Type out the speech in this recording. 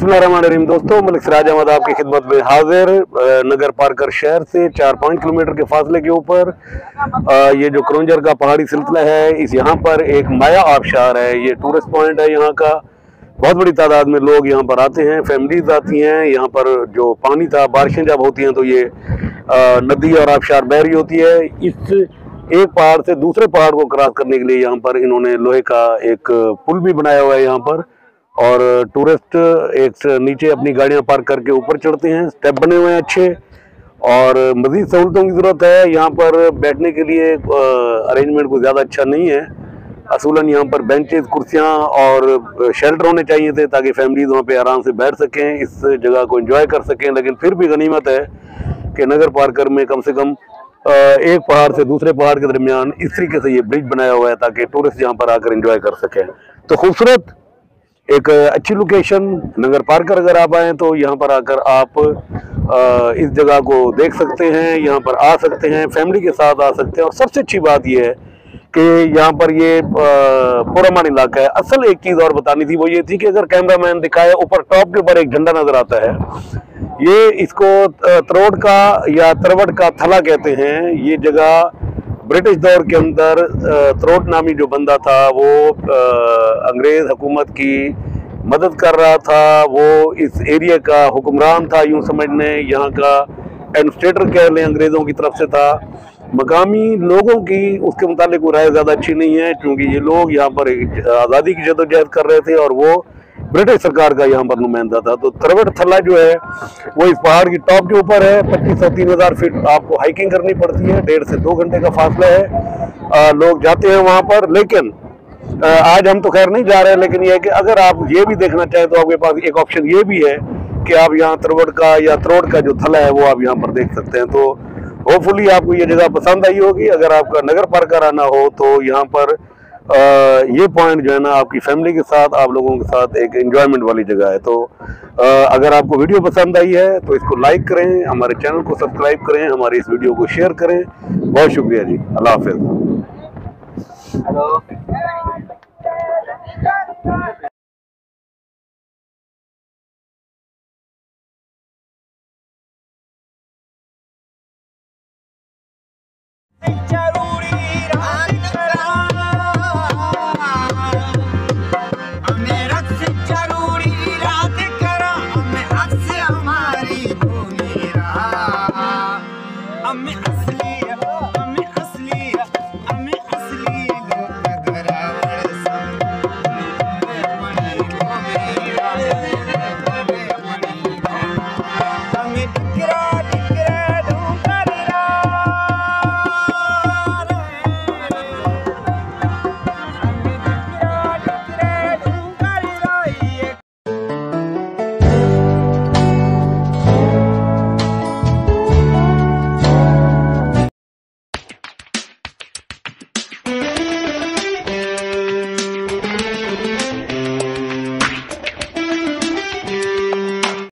बिस्मिल्लाहिर्रहमानिर्रहीम। दोस्तों, मलिक सिराज अहमद आपकी खिदमत में हाजिर। नगर पारकर शहर से 4-5 किलोमीटर के फासले के ऊपर ये जो क्रंजर का पहाड़ी सिलसिला है, इस यहाँ पर एक माया आबशार है। ये टूरिस्ट पॉइंट है। यहाँ का बहुत बड़ी तादाद में लोग यहाँ पर आते हैं, फैमिलीज आती हैं। यहाँ पर जो पानी था, बारिशें जब होती हैं तो ये नदी और आबशार बह रही होती है। इस एक पहाड़ से दूसरे पहाड़ को क्रॉस करने के लिए यहाँ पर इन्होंने लोहे का एक पुल भी बनाया हुआ है यहाँ पर, और टूरिस्ट एक नीचे अपनी गाड़ियां पार्क करके ऊपर चढ़ते हैं। स्टेप बने हुए हैं अच्छे, और मजीद सहूलतों की ज़रूरत है। यहाँ पर बैठने के लिए अरेंजमेंट कुछ ज़्यादा अच्छा नहीं है। असूलन यहाँ पर बेंचेस, कुर्सियाँ और शेल्टर होने चाहिए थे ताकि फैमिलीज वहाँ पे आराम से बैठ सकें, इस जगह को एंजॉय कर सकें। लेकिन फिर भी गनीमत है कि नगर पार्कर में कम से कम एक पहाड़ से दूसरे पहाड़ के दरमियान इस तरीके से ये ब्रिज बनाया हुआ है ताकि टूरिस्ट यहाँ पर आकर एंजॉय कर सकें। तो खूबसूरत एक अच्छी लोकेशन नगर पार्कर, अगर आप आएँ तो यहाँ पर आकर आप इस जगह को देख सकते हैं, यहाँ पर आ सकते हैं, फैमिली के साथ आ सकते हैं। और सबसे अच्छी बात यह है कि यहाँ पर ये पुरअमन इलाका है। असल एक चीज़ और बतानी थी, वो ये थी कि अगर कैमरामैन दिखाए, ऊपर टॉप के ऊपर एक झंडा नज़र आता है। ये इसको त्रोड़ का या तरवट का थला कहते हैं। ये जगह ब्रिटिश दौर के अंदर त्रोट नामी जो बंदा था वो अंग्रेज़ हुकूमत की मदद कर रहा था। वो इस एरिया का हुक्मरान था, यूं समझ लें। यहाँ का एडमिनिस्ट्रेटर कह लें, अंग्रेज़ों की तरफ से था। मकामी लोगों की उसके मुतालिक वो राय ज़्यादा अच्छी नहीं है, क्योंकि ये लोग यहाँ पर आज़ादी की जदोजहद कर रहे थे और वो ब्रिटिश सरकार का यहाँ पर नुमाइंदा था। तो तरवट थला जो है वो इस पहाड़ की टॉप के ऊपर है। 2500-3000 फीट आपको हाइकिंग करनी पड़ती है। 1.5 से 2 घंटे का फासला है। लोग जाते हैं वहाँ पर, लेकिन आज हम तो खैर नहीं जा रहे हैं। लेकिन यह है कि अगर आप ये भी देखना चाहें तो आपके पास एक ऑप्शन ये भी है कि आप यहाँ तरवट का या त्रोड़ का जो थला है वो आप यहाँ पर देख सकते हैं। तो होपफुली आपको ये जगह पसंद आई होगी। अगर आपका नगर पार्कर आना हो तो यहाँ पर ये पॉइंट जो है ना, आपकी फैमिली के साथ, आप लोगों के साथ एक एंजॉयमेंट वाली जगह है। तो अगर आपको वीडियो पसंद आई है तो इसको लाइक करें, हमारे चैनल को सब्सक्राइब करें, हमारे इस वीडियो को शेयर करें। बहुत शुक्रिया जी। अल्लाह हाफिज़।